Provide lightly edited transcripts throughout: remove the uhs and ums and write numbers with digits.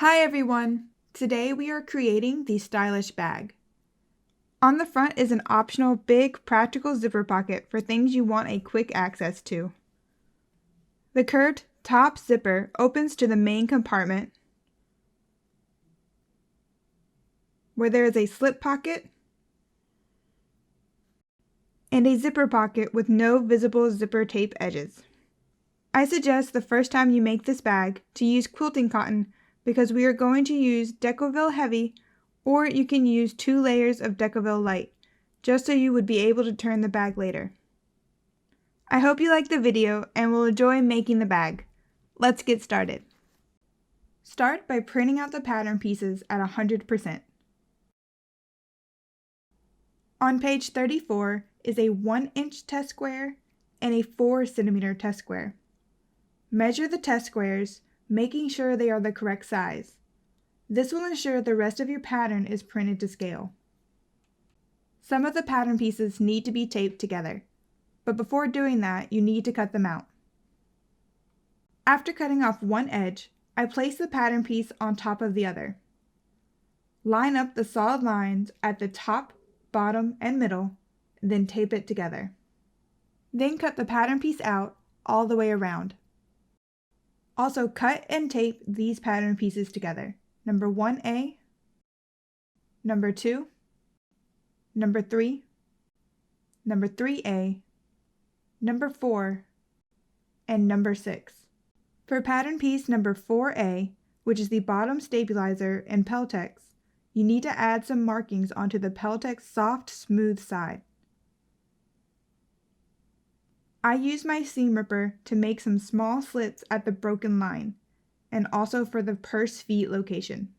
Hi everyone! Today we are creating the stylish bag. On the front is an optional big practical zipper pocket for things you want a quick access to. The curved top zipper opens to the main compartment where there is a slip pocket and a zipper pocket with no visible zipper tape edges. I suggest the first time you make this bag to use quilting cotton because we are going to use Decovil Heavy, or you can use 2 layers of Decovil Light, just so you would be able to turn the bag later. I hope you like the video and will enjoy making the bag. Let's get started. Start by printing out the pattern pieces at 100%. On page 34 is a 1-inch test square and a 4-centimeter test square. Measure the test squares, making sure they are the correct size. This will ensure the rest of your pattern is printed to scale. Some of the pattern pieces need to be taped together, but before doing that, you need to cut them out. After cutting off one edge, I place the pattern piece on top of the other. Line up the solid lines at the top, bottom, and middle, then tape it together. Then cut the pattern piece out all the way around. Also cut and tape these pattern pieces together. Number 1A, number 2, number 3, number 3A, number 4, and number 6. For pattern piece number 4A, which is the bottom stabilizer and Peltex, you need to add some markings onto the Peltex soft, smooth side. I use my seam ripper to make some small slits at the broken line, and also for the purse feet location.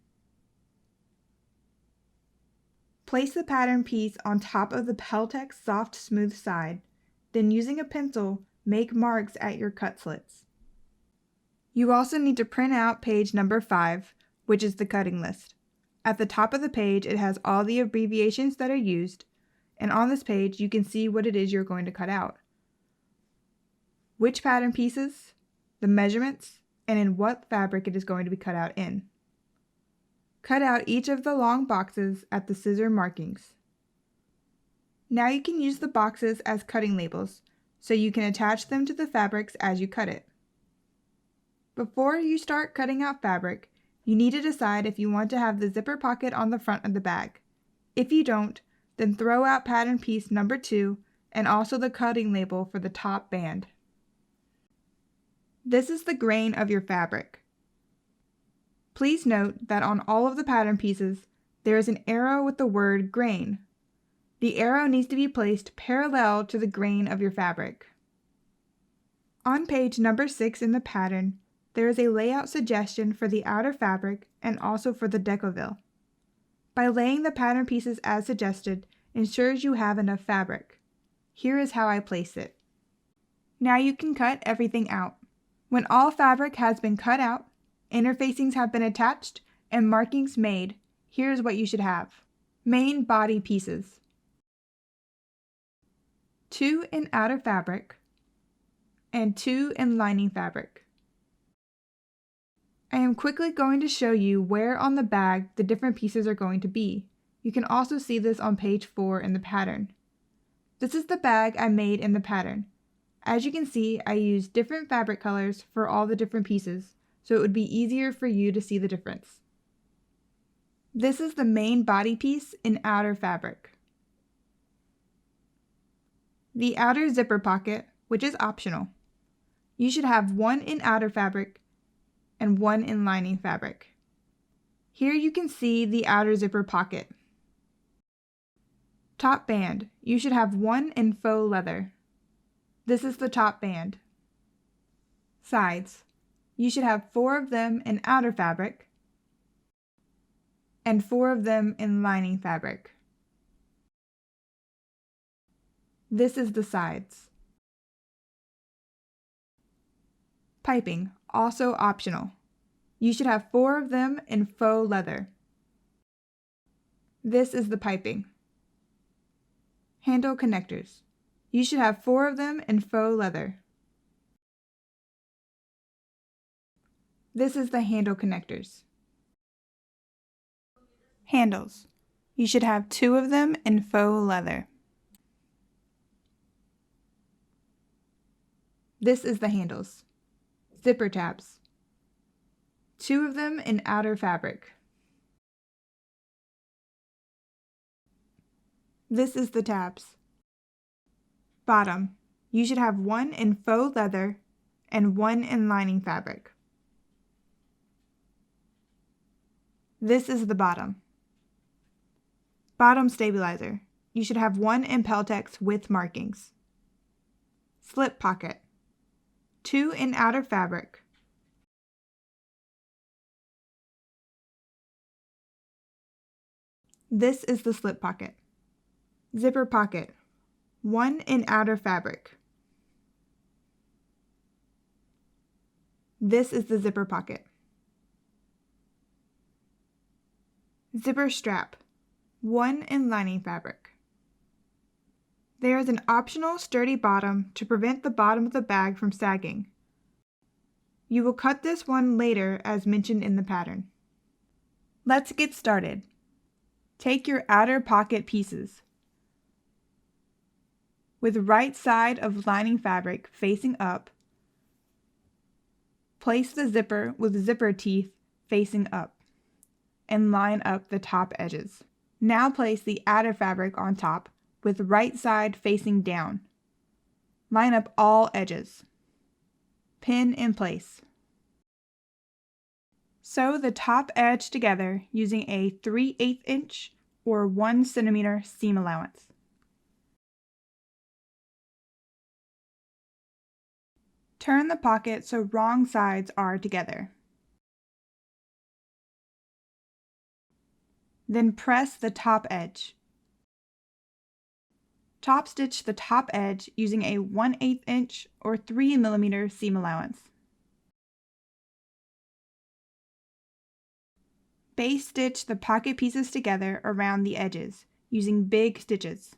Place the pattern piece on top of the Peltex soft, smooth side, then using a pencil, make marks at your cut slits. You also need to print out page number 5, which is the cutting list. At the top of the page, it has all the abbreviations that are used, and on this page, you can see what it is you're going to cut out, which pattern pieces, the measurements, and in what fabric it is going to be cut out in. Cut out each of the long boxes at the scissor markings. Now you can use the boxes as cutting labels, so you can attach them to the fabrics as you cut it. Before you start cutting out fabric, you need to decide if you want to have the zipper pocket on the front of the bag. If you don't, then throw out pattern piece number 2 and also the cutting label for the top band. This is the grain of your fabric. Please note that on all of the pattern pieces, there is an arrow with the word grain. The arrow needs to be placed parallel to the grain of your fabric. On page number 6 in the pattern, there is a layout suggestion for the outer fabric and also for the Decovil. By laying the pattern pieces as suggested, ensures you have enough fabric. Here is how I place it. Now you can cut everything out. When all fabric has been cut out, interfacings have been attached, and markings made, here's what you should have. Main body pieces. 2 in outer fabric, and 2 in lining fabric. I am quickly going to show you where on the bag the different pieces are going to be. You can also see this on page 4 in the pattern. This is the bag I made in the pattern. As you can see, I used different fabric colors for all the different pieces, so it would be easier for you to see the difference. This is the main body piece in outer fabric. The outer zipper pocket, which is optional. You should have 1 in outer fabric and 1 in lining fabric. Here you can see the outer zipper pocket. Top band, you should have 1 in faux leather. This is the top band. Sides, you should have 4 of them in outer fabric and 4 of them in lining fabric. This is the sides. Piping, also optional. You should have 4 of them in faux leather. This is the piping. Handle connectors. You should have 4 of them in faux leather. This is the handle connectors. Handles. You should have 2 of them in faux leather. This is the handles. Zipper tabs. 2 of them in outer fabric. This is the tabs. Bottom. You should have 1 in faux leather and 1 in lining fabric. This is the bottom. Bottom stabilizer. You should have 1 in Peltex with markings. Slip pocket. 2 in outer fabric. This is the slip pocket. Zipper pocket. 1 in outer fabric. This is the zipper pocket. Zipper strap. 1 in lining fabric. There is an optional sturdy bottom to prevent the bottom of the bag from sagging. You will cut this one later as mentioned in the pattern. Let's get started. Take your outer pocket pieces. With right side of lining fabric facing up, place the zipper with zipper teeth facing up and line up the top edges. Now place the outer fabric on top with right side facing down. Line up all edges. Pin in place. Sew the top edge together using a 3/8 inch or 1 centimeter seam allowance. Turn the pocket so wrong sides are together. Then press the top edge. Top stitch the top edge using a 1/8 inch or 3 millimeter seam allowance. Base stitch the pocket pieces together around the edges using big stitches.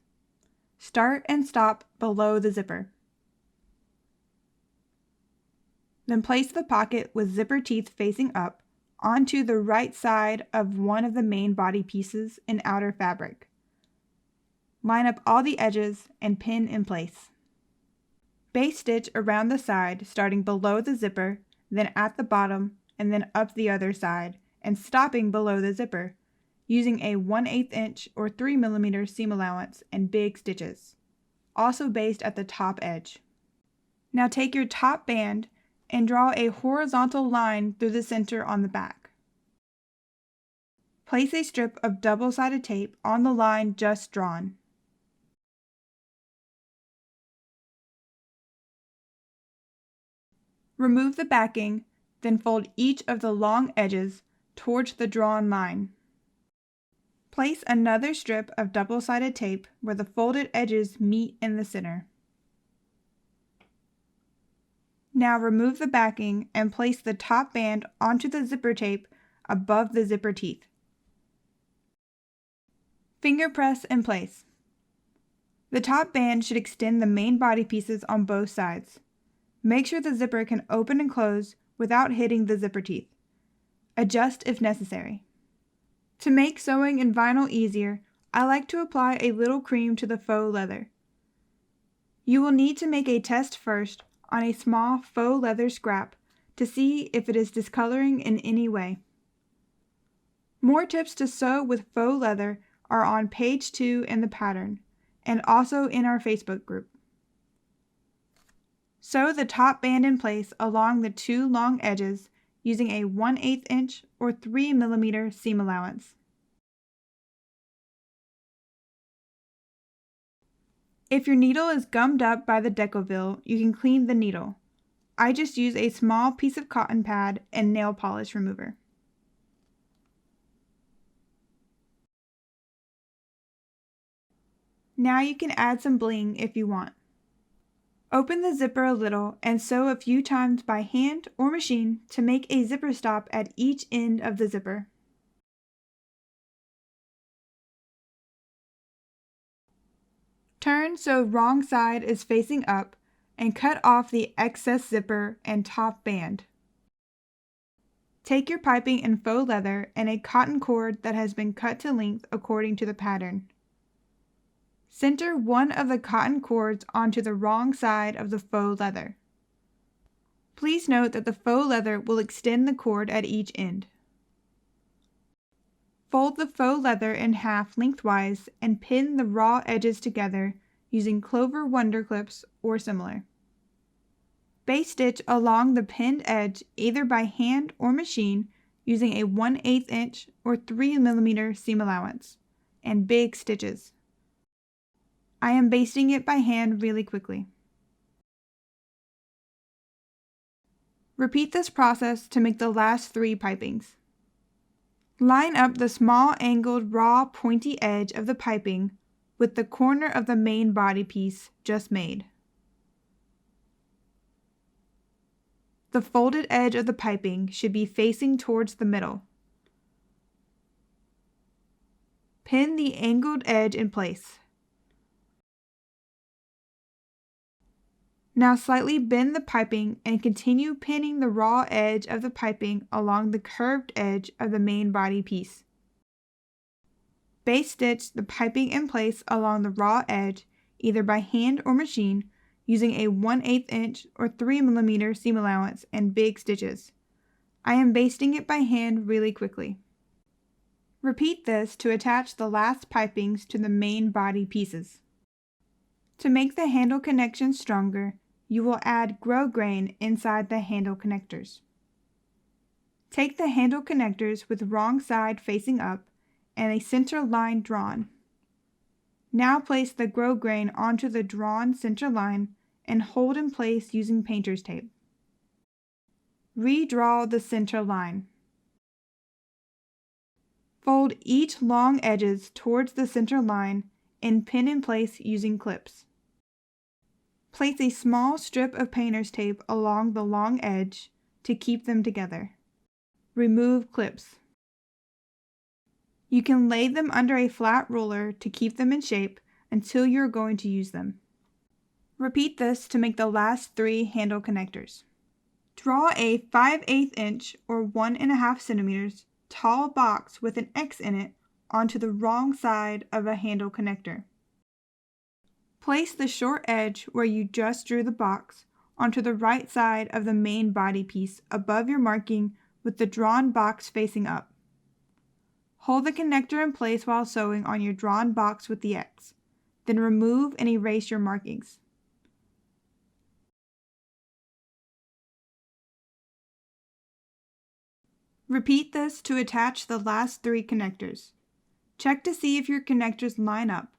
Start and stop below the zipper. Then place the pocket with zipper teeth facing up onto the right side of one of the main body pieces in outer fabric. Line up all the edges and pin in place. Base stitch around the side starting below the zipper, then at the bottom, and then up the other side, and stopping below the zipper, using a 1/8 inch or 3 millimeter seam allowance and big stitches, also based at the top edge. Now take your top band and draw a horizontal line through the center on the back. Place a strip of double-sided tape on the line just drawn. Remove the backing, then fold each of the long edges towards the drawn line. Place another strip of double-sided tape where the folded edges meet in the center. Now remove the backing and place the top band onto the zipper tape above the zipper teeth. Finger press in place. The top band should extend the main body pieces on both sides. Make sure the zipper can open and close without hitting the zipper teeth. Adjust if necessary. To make sewing in vinyl easier, I like to apply a little cream to the faux leather. You will need to make a test first on a small faux leather scrap to see if it is discoloring in any way. More tips to sew with faux leather are on page 2 in the pattern and also in our Facebook group. Sew the top band in place along the 2 long edges using a 1/8 inch or 3 millimeter seam allowance. If your needle is gummed up by the decoville, you can clean the needle. I just use a small piece of cotton pad and nail polish remover. Now you can add some bling if you want. Open the zipper a little and sew a few times by hand or machine to make a zipper stop at each end of the zipper. Turn so wrong side is facing up and cut off the excess zipper and top band. Take your piping in faux leather and a cotton cord that has been cut to length according to the pattern. Center one of the cotton cords onto the wrong side of the faux leather. Please note that the faux leather will extend the cord at each end. Fold the faux leather in half lengthwise and pin the raw edges together using clover wonder clips or similar. Base stitch along the pinned edge either by hand or machine using a 1/8 inch or 3 mm seam allowance and big stitches. I am basting it by hand really quickly. Repeat this process to make the last 3 pipings. Line up the small angled raw pointy edge of the piping with the corner of the main body piece just made. The folded edge of the piping should be facing towards the middle. Pin the angled edge in place. Now slightly bend the piping and continue pinning the raw edge of the piping along the curved edge of the main body piece. Base stitch the piping in place along the raw edge either by hand or machine using a 1/8 inch or 3 mm seam allowance and big stitches. I am basting it by hand really quickly. Repeat this to attach the last pipings to the main body pieces. To make the handle connection stronger, you will add grosgrain inside the handle connectors. Take the handle connectors with wrong side facing up and a center line drawn. Now place the grosgrain onto the drawn center line and hold in place using painter's tape. Redraw the center line. Fold each long edges towards the center line and pin in place using clips. Place a small strip of painter's tape along the long edge to keep them together. Remove clips. You can lay them under a flat roller to keep them in shape until you're going to use them. Repeat this to make the last 3 handle connectors. Draw a 5/8 inch or 1.5 centimeters tall box with an X in it onto the wrong side of a handle connector. Place the short edge where you just drew the box onto the right side of the main body piece above your marking with the drawn box facing up. Hold the connector in place while sewing on your drawn box with the X, then remove and erase your markings. Repeat this to attach the last 3 connectors. Check to see if your connectors line up.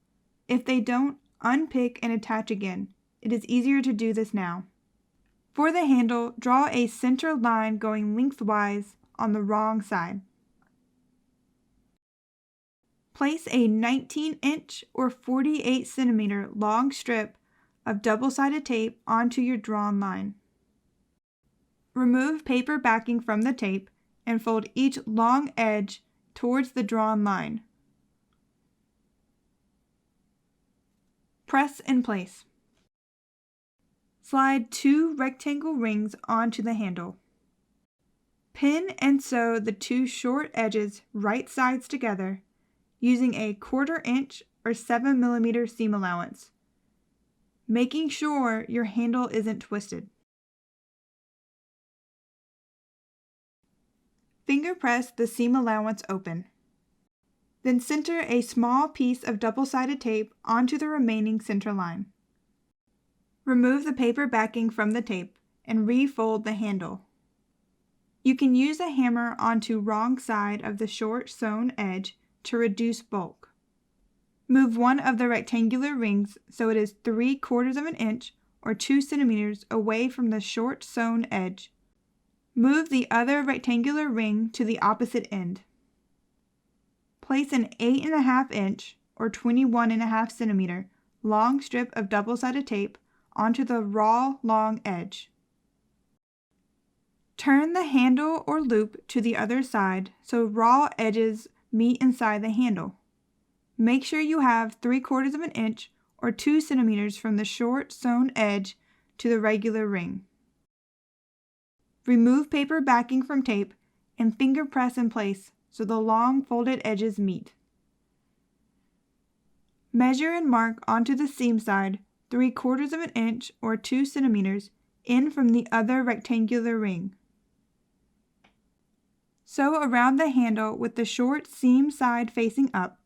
If they don't, unpick and attach again. It is easier to do this now. For the handle, draw a center line going lengthwise on the wrong side. Place a 19 inch or 48 centimeter long strip of double-sided tape onto your drawn line. Remove paper backing from the tape and fold each long edge towards the drawn line. Press in place. Slide 2 rectangle rings onto the handle. Pin and sew the 2 short edges right sides together using a 1/4 inch or 7 mm seam allowance, making sure your handle isn't twisted. Finger press the seam allowance open. Then center a small piece of double-sided tape onto the remaining center line. Remove the paper backing from the tape and refold the handle. You can use a hammer onto wrong side of the short sewn edge to reduce bulk. Move one of the rectangular rings so it is 3/4 inch or 2 centimeters away from the short sewn edge. Move the other rectangular ring to the opposite end. Place an 8.5 inch or 21.5 centimeter long strip of double-sided tape onto the raw long edge. Turn the handle or loop to the other side so raw edges meet inside the handle. Make sure you have 3/4 inch or 2 centimeters from the short sewn edge to the regular ring. Remove paper backing from tape and finger press in place so the long folded edges meet. Measure and mark onto the seam side 3/4 of an inch or 2 centimeters in from the other rectangular ring. Sew around the handle with the short seam side facing up.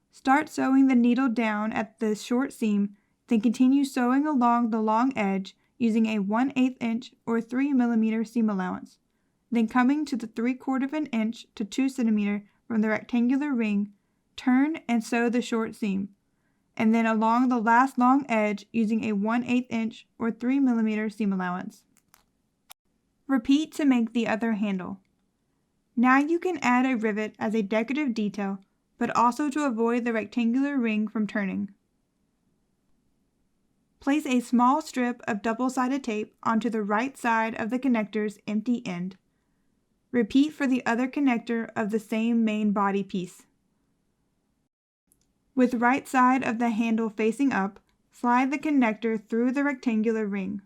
Start sewing the needle down at the short seam, then continue sewing along the long edge using a 1/8 inch or 3 millimeter seam allowance. Then coming to the 3/4 of an inch to 2 centimeter from the rectangular ring, turn and sew the short seam, and then along the last long edge using a 1/8 inch or 3 millimeter seam allowance. Repeat to make the other handle. Now you can add a rivet as a decorative detail, but also to avoid the rectangular ring from turning. Place a small strip of double-sided tape onto the right side of the connector's empty end. Repeat for the other connector of the same main body piece. With right side of the handle facing up, slide the connector through the rectangular ring.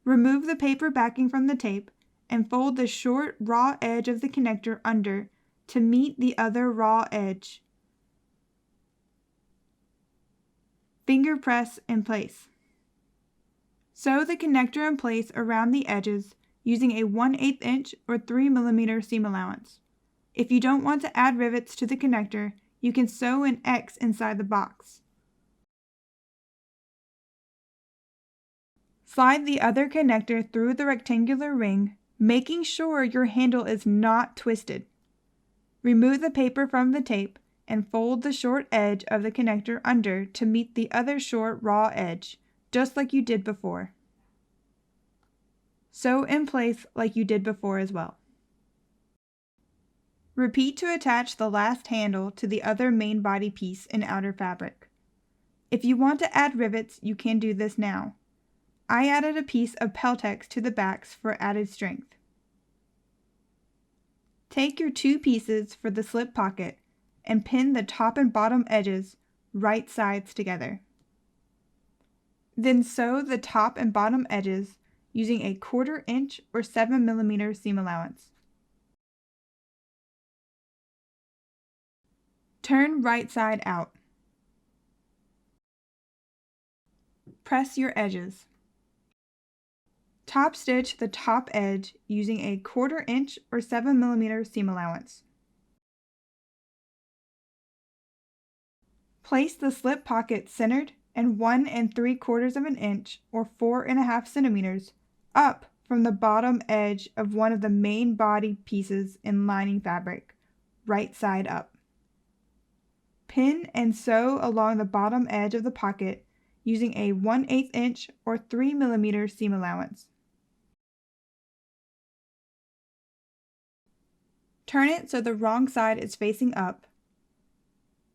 Remove the paper backing from the tape and fold the short raw edge of the connector under to meet the other raw edge. Finger press in place. Sew the connector in place around the edges using a 1/8 inch or 3 millimeter seam allowance. If you don't want to add rivets to the connector, you can sew an X inside the box. Slide the other connector through the rectangular ring, making sure your handle is not twisted. Remove the paper from the tape and fold the short edge of the connector under to meet the other short raw edge, just like you did before. Sew in place like you did before as well. Repeat to attach the last handle to the other main body piece in outer fabric. If you want to add rivets, you can do this now. I added a piece of Peltex to the backs for added strength. Take your 2 pieces for the slip pocket and pin the top and bottom edges right sides together. Then sew the top and bottom edges using a 1/4 inch or 7 millimeter seam allowance. Turn right side out. Press your edges. Top stitch the top edge using a 1/4 inch or 7 millimeter seam allowance. Place the slip pocket centered and 1 3/4 of an inch or 4.5 centimeters up from the bottom edge of one of the main body pieces in lining fabric, right side up. Pin and sew along the bottom edge of the pocket using a 1/8 inch or 3 millimeter seam allowance. Turn it so the wrong side is facing up.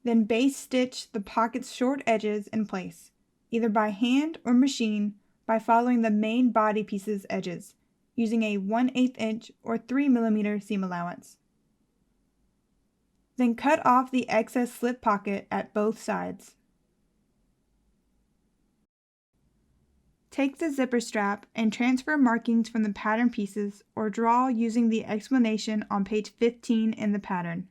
Then base stitch the pocket's short edges in place, either by hand or machine by following the main body piece's edges, using a 1/8 inch or 3 millimeter seam allowance. Then cut off the excess slip pocket at both sides. Take the zipper strap and transfer markings from the pattern pieces or draw using the explanation on page 15 in the pattern.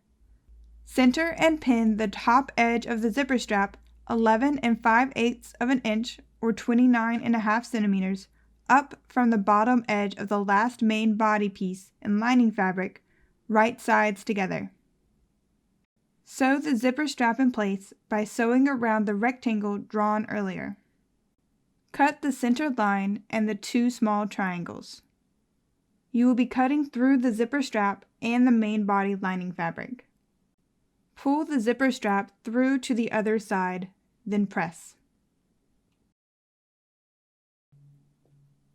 Center and pin the top edge of the zipper strap 11 5/8 of an inch or 29.5 centimeters up from the bottom edge of the last main body piece in lining fabric, right sides together. Sew the zipper strap in place by sewing around the rectangle drawn earlier. Cut the centered line and the 2 small triangles. You will be cutting through the zipper strap and the main body lining fabric. Pull the zipper strap through to the other side, then press.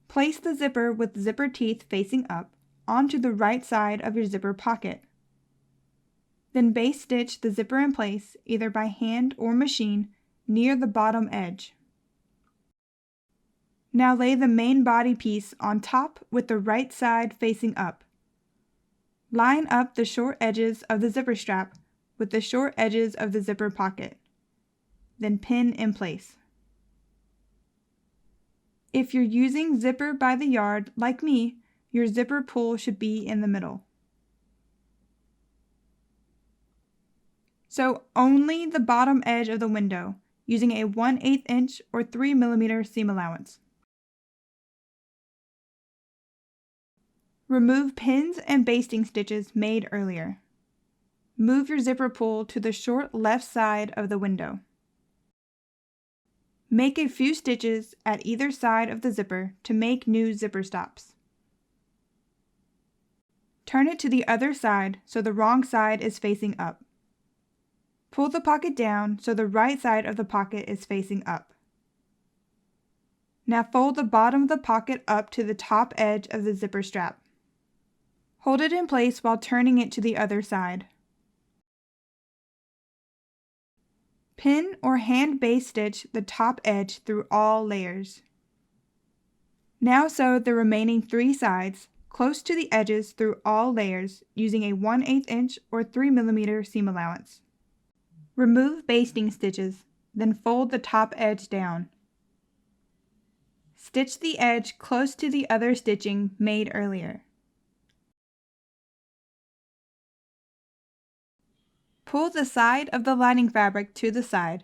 Place the zipper with zipper teeth facing up onto the right side of your zipper pocket. Then base stitch the zipper in place either by hand or machine near the bottom edge. Now lay the main body piece on top with the right side facing up. Line up the short edges of the zipper strap with the short edges of the zipper pocket. Then pin in place. If you're using zipper by the yard like me, your zipper pull should be in the middle. Sew only the bottom edge of the window using a 1/8 inch or 3 mm seam allowance. Remove pins and basting stitches made earlier. Move your zipper pull to the short left side of the window. Make a few stitches at either side of the zipper to make new zipper stops. Turn it to the other side so the wrong side is facing up. Pull the pocket down so the right side of the pocket is facing up. Now fold the bottom of the pocket up to the top edge of the zipper strap. Hold it in place while turning it to the other side. Pin or hand base stitch the top edge through all layers. Now sew the remaining 3 sides close to the edges through all layers using a 1/8 inch or 3 mm seam allowance. Remove basting stitches, then fold the top edge down. Stitch the edge close to the other stitching made earlier. Pull the side of the lining fabric to the side,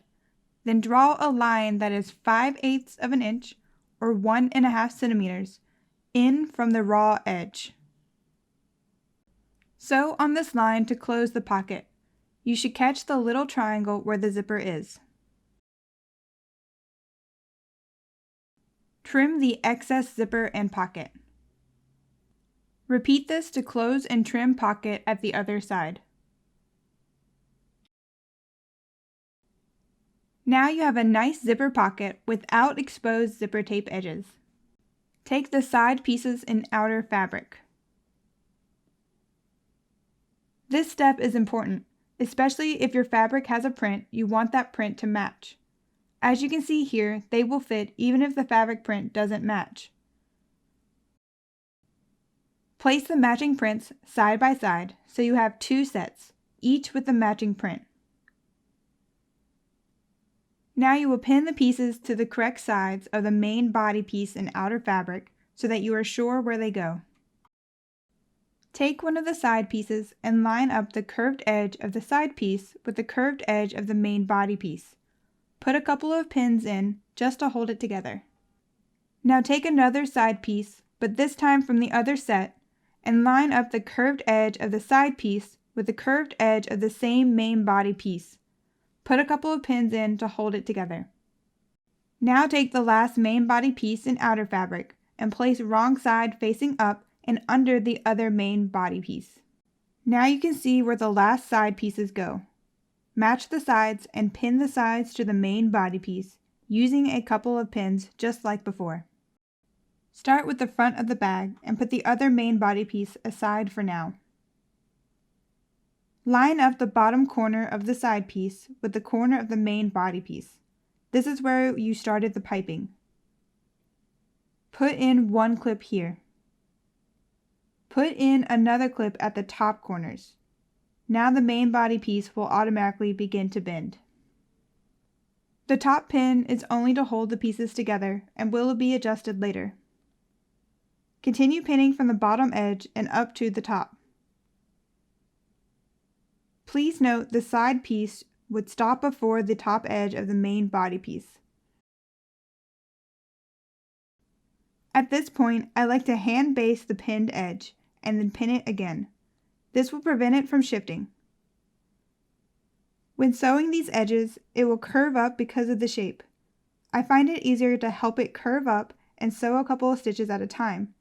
then draw a line that is 5/8 of an inch or 1.5 centimeters in from the raw edge. Sew on this line to close the pocket. You should catch the little triangle where the zipper is. Trim the excess zipper and pocket. Repeat this to close and trim pocket at the other side. Now you have a nice zipper pocket without exposed zipper tape edges. Take the side pieces in outer fabric. This step is important, especially if your fabric has a print, you want that print to match. As you can see here, they will fit even if the fabric print doesn't match. Place the matching prints side by side so you have 2 sets, each with the matching print. Now you will pin the pieces to the correct sides of the main body piece and outer fabric so that you are sure where they go. Take one of the side pieces and line up the curved edge of the side piece with the curved edge of the main body piece. Put a couple of pins in just to hold it together. Now take another side piece, but this time from the other set, and line up the curved edge of the side piece with the curved edge of the same main body piece. Put a couple of pins in to hold it together. Now take the last main body piece in outer fabric and place wrong side facing up and under the other main body piece. Now you can see where the last side pieces go. Match the sides and pin the sides to the main body piece using a couple of pins just like before. Start with the front of the bag and put the other main body piece aside for now. Line up the bottom corner of the side piece with the corner of the main body piece. This is where you started the piping. Put in one clip here. Put in another clip at the top corners. Now the main body piece will automatically begin to bend. The top pin is only to hold the pieces together and will be adjusted later. Continue pinning from the bottom edge and up to the top. Please note the side piece would stop before the top edge of the main body piece. At this point, I like to hand base the pinned edge and then pin it again. This will prevent it from shifting. When sewing these edges, it will curve up because of the shape. I find it easier to help it curve up and sew a couple of stitches at a time.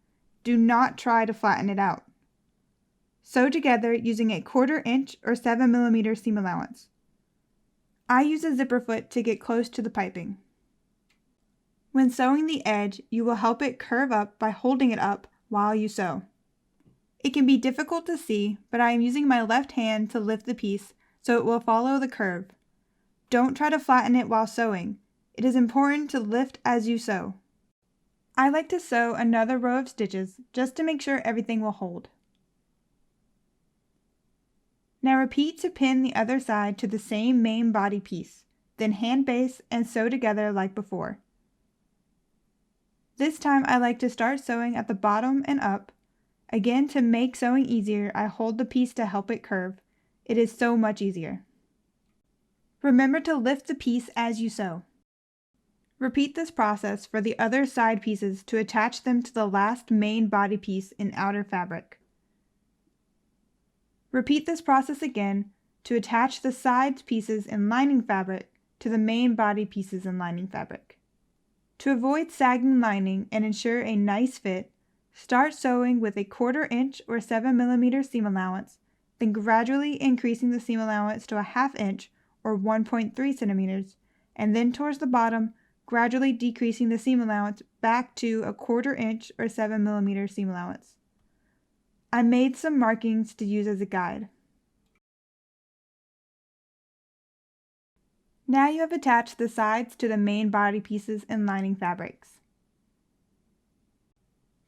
Do not try to flatten it out. Sew together using a 1/4 inch or 7 mm seam allowance. I use a zipper foot to get close to the piping. When sewing the edge, you will help it curve up by holding it up while you sew. It can be difficult to see, but I am using my left hand to lift the piece so it will follow the curve. Don't try to flatten it while sewing. It is important to lift as you sew. I like to sew another row of stitches just to make sure everything will hold. Now repeat to pin the other side to the same main body piece, then hand base and sew together like before. This time I like to start sewing at the bottom and up, Again, to make sewing easier, I hold the piece to help it curve. It is so much easier. Remember to lift the piece as you sew. Repeat this process for the other side pieces to attach them to the last main body piece in outer fabric. Repeat this process again to attach the side pieces in lining fabric to the main body pieces in lining fabric. To avoid sagging lining and ensure a nice fit, start sewing with a 1/4 inch or 7 mm seam allowance, then gradually increasing the seam allowance to a 1/2 inch or 1.3 centimeters, and then towards the bottom, gradually decreasing the seam allowance back to a 1/4 inch or 7 mm seam allowance. I made some markings to use as a guide. Now you have attached the sides to the main body pieces and lining fabrics.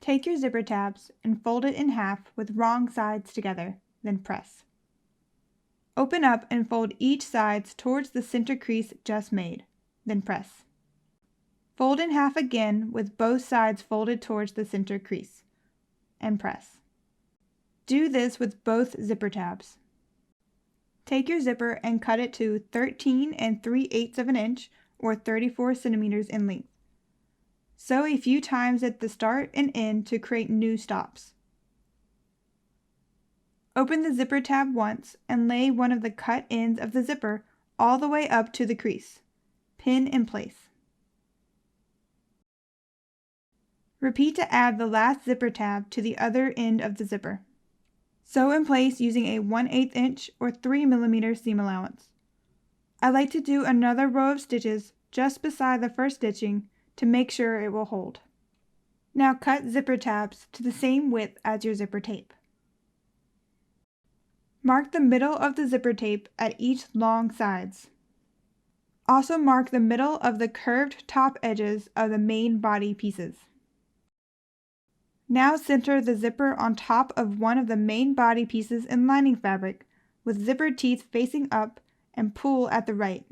Take your zipper tabs and fold it in half with wrong sides together, then press. Open up and fold each side towards the center crease just made, then press. Fold in half again with both sides folded towards the center crease, and press. Do this with both zipper tabs. Take your zipper and cut it to 13 3/8 of an inch or 34 centimeters in length. Sew a few times at the start and end to create new stops. Open the zipper tab once and lay one of the cut ends of the zipper all the way up to the crease. Pin in place. Repeat to add the last zipper tab to the other end of the zipper. Sew in place using a 1/8 inch or 3 mm seam allowance. I like to do another row of stitches just beside the first stitching to make sure it will hold. Now cut zipper tabs to the same width as your zipper tape. Mark the middle of the zipper tape at each long sides. Also mark the middle of the curved top edges of the main body pieces. Now center the zipper on top of one of the main body pieces in lining fabric with zipper teeth facing up and pull at the right.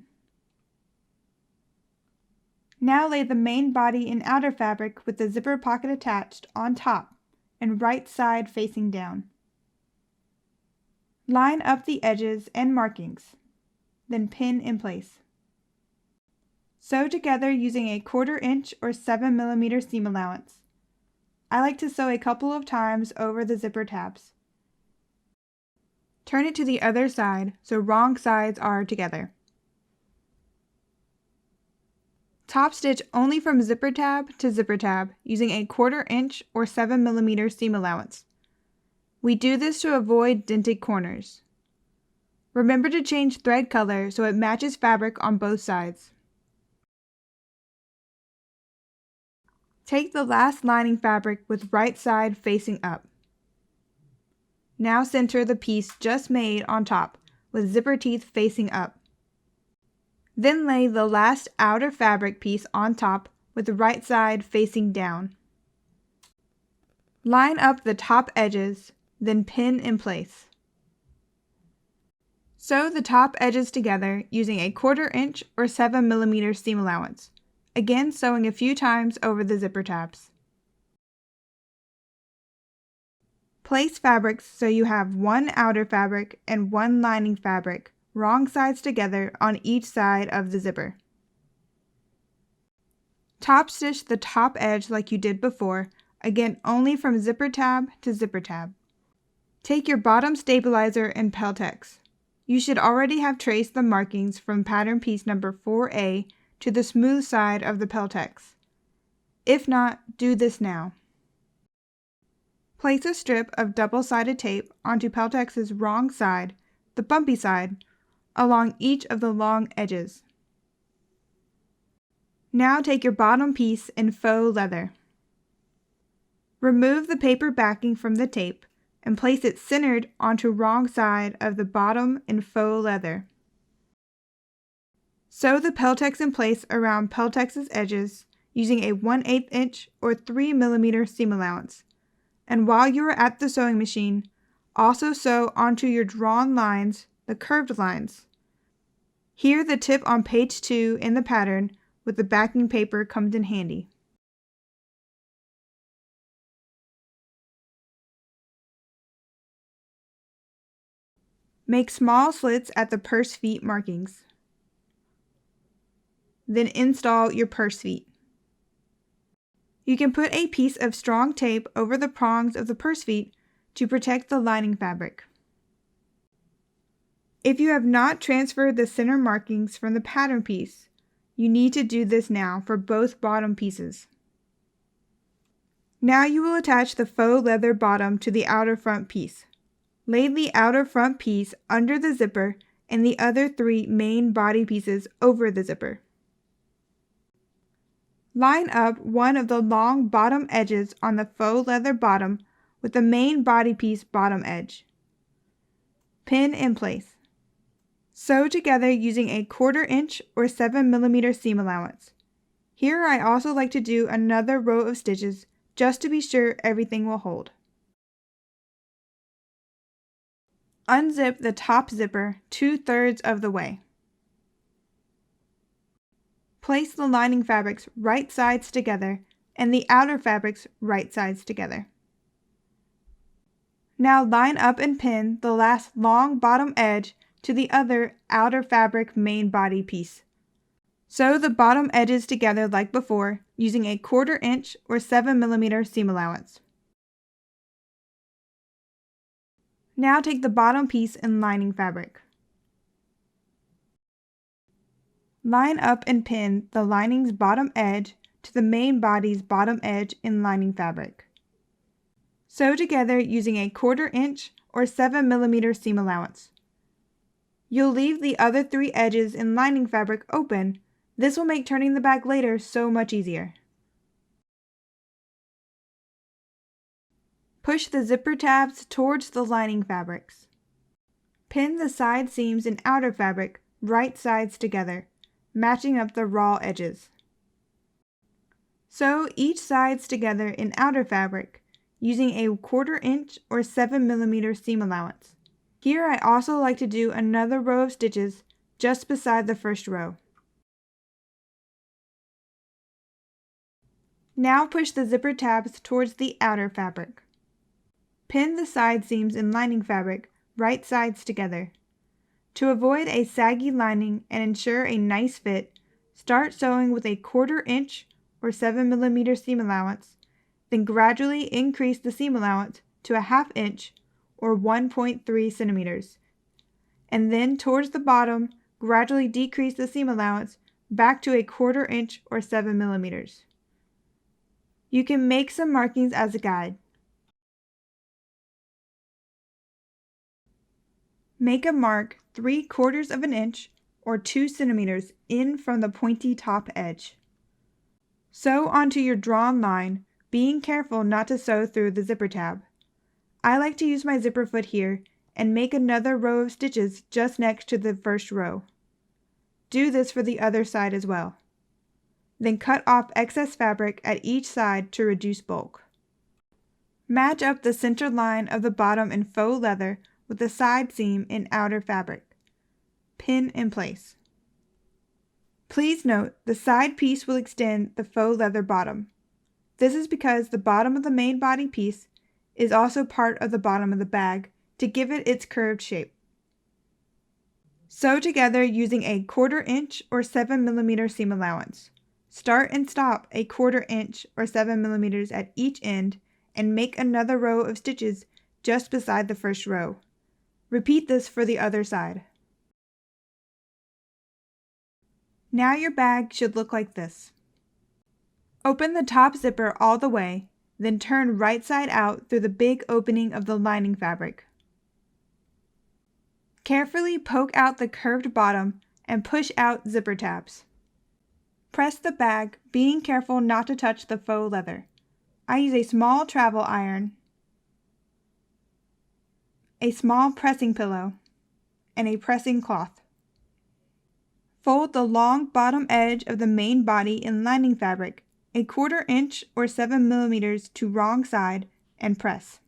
Now lay the main body in outer fabric with the zipper pocket attached on top and right side facing down. Line up the edges and markings, then pin in place. Sew together using a 1/4 inch or 7 mm seam allowance. I like to sew a couple of times over the zipper tabs. Turn it to the other side so wrong sides are together. Top stitch only from zipper tab to zipper tab using a 1/4 inch or 7 mm seam allowance. We do this to avoid dented corners. Remember to change thread color so it matches fabric on both sides. Take the last lining fabric with right side facing up. Now center the piece just made on top with zipper teeth facing up. Then lay the last outer fabric piece on top with the right side facing down. Line up the top edges, then pin in place. Sew the top edges together using a 1/4 inch or 7 mm seam allowance, again sewing a few times over the zipper tabs. Place fabrics so you have one outer fabric and one lining fabric, wrong sides together on each side of the zipper. Top stitch the top edge like you did before, again only from zipper tab to zipper tab. Take your bottom stabilizer and Peltex. You should already have traced the markings from pattern piece number 4A to the smooth side of the Peltex. If not, do this now. Place a strip of double-sided tape onto Peltex's wrong side, the bumpy side, along each of the long edges. Now take your bottom piece in faux leather. Remove the paper backing from the tape and place it centered onto wrong side of the bottom in faux leather. Sew the Peltex in place around Peltex's edges using a 1/8 inch or 3 mm seam allowance. And while you are at the sewing machine, also sew onto your drawn lines the curved lines. Here the tip on page 2 in the pattern with the backing paper comes in handy. Make small slits at the purse feet markings. Then install your purse feet. You can put a piece of strong tape over the prongs of the purse feet to protect the lining fabric. If you have not transferred the center markings from the pattern piece, you need to do this now for both bottom pieces. Now you will attach the faux leather bottom to the outer front piece. Lay the outer front piece under the zipper and the other 3 main body pieces over the zipper. Line up one of the long bottom edges on the faux leather bottom with the main body piece bottom edge. Pin in place. Sew together using a 1/4 inch or 7 mm seam allowance. Here I also like to do another row of stitches just to be sure everything will hold. Unzip the top zipper 2/3 of the way. Place the lining fabrics right sides together and the outer fabrics right sides together. Now line up and pin the last long bottom edge to the other outer fabric main body piece. Sew the bottom edges together like before using a 1/4 inch or 7 mm seam allowance. Now take the bottom piece and lining fabric. Line up and pin the lining's bottom edge to the main body's bottom edge in lining fabric. Sew together using a 1/4 inch or 7 mm seam allowance. You'll leave the other 3 edges in lining fabric open. This will make turning the back later so much easier. Push the zipper tabs towards the lining fabrics. Pin the side seams and outer fabric right sides together, matching up the raw edges. Sew each sides together in outer fabric using a 1/4 inch or 7 mm seam allowance. Here I also like to do another row of stitches just beside the first row. Now push the zipper tabs towards the outer fabric. Pin the side seams in lining fabric right sides together. To avoid a saggy lining and ensure a nice fit, start sewing with a 1/4 inch or 7 mm seam allowance, then gradually increase the seam allowance to a 1/2 inch or 1.3 centimeters, and then towards the bottom, gradually decrease the seam allowance back to a 1/4 inch or 7 millimeters. You can make some markings as a guide. Make a mark 3/4 of an inch or 2 centimeters in from the pointy top edge. Sew onto your drawn line, being careful not to sew through the zipper tab. I like to use my zipper foot here and make another row of stitches just next to the first row. Do this for the other side as well. Then cut off excess fabric at each side to reduce bulk. Match up the center line of the bottom in faux leather with the side seam in outer fabric. Pin in place. Please note the side piece will extend the faux leather bottom. This is because the bottom of the main body piece is also part of the bottom of the bag to give it its curved shape. Sew together using a 1/4 inch or 7 mm seam allowance. Start and stop a 1/4 inch or 7 millimeters at each end and make another row of stitches just beside the first row. Repeat this for the other side. Now your bag should look like this. Open the top zipper all the way, then turn right side out through the big opening of the lining fabric. Carefully poke out the curved bottom and push out zipper tabs. Press the bag, being careful not to touch the faux leather. I use a small travel iron, a small pressing pillow, and a pressing cloth. Fold the long bottom edge of the main body in lining fabric a 1/4 inch or 7 millimeters to wrong side and press.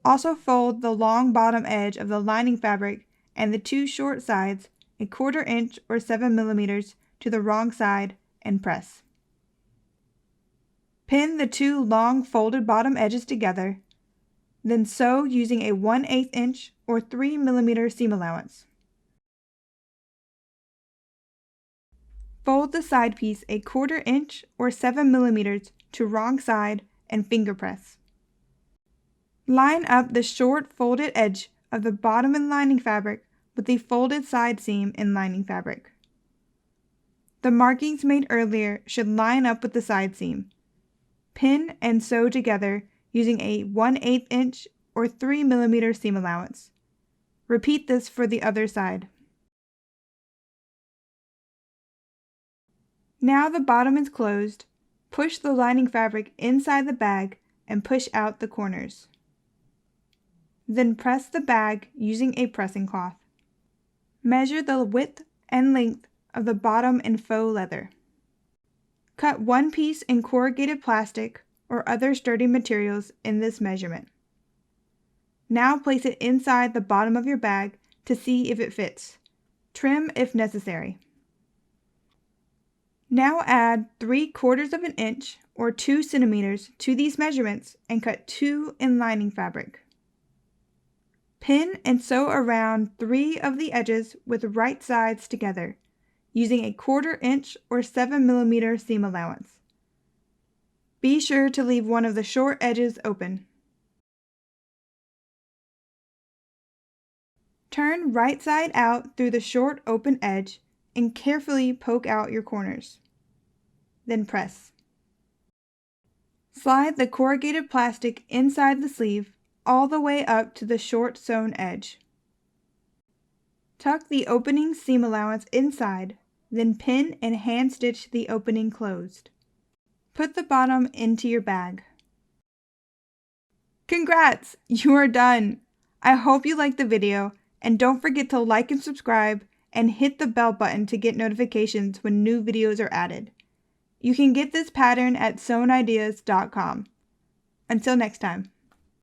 Also fold the long bottom edge of the lining fabric and the 2 short sides a 1/4 inch or 7 millimeters to the wrong side and press. Pin the 2 long folded bottom edges together. Then sew using a 1/8 inch or 3 mm seam allowance. Fold the side piece a 1/4 inch or 7 mm to wrong side and finger press. Line up the short folded edge of the bottom and lining fabric with the folded side seam and lining fabric. The markings made earlier should line up with the side seam. Pin and sew together using a 1/8 inch or 3 mm seam allowance. Repeat this for the other side. Now the bottom is closed, push the lining fabric inside the bag and push out the corners. Then press the bag using a pressing cloth. Measure the width and length of the bottom in faux leather. Cut one piece in corrugated plastic or other sturdy materials in this measurement. Now place it inside the bottom of your bag to see if it fits. Trim if necessary. Now add 3/4 inch or 2 centimeters to these measurements and cut 2 in lining fabric. Pin and sew around 3 of the edges with right sides together, using a 1/4 inch or 7 mm seam allowance. Be sure to leave one of the short edges open. Turn right side out through the short open edge and carefully poke out your corners. Then press. Slide the corrugated plastic inside the sleeve all the way up to the short sewn edge. Tuck the opening seam allowance inside, then pin and hand stitch the opening closed. Put the bottom into your bag. Congrats! You are done! I hope you liked the video, and don't forget to like and subscribe and hit the bell button to get notifications when new videos are added. You can get this pattern at sewnideas.com. Until next time.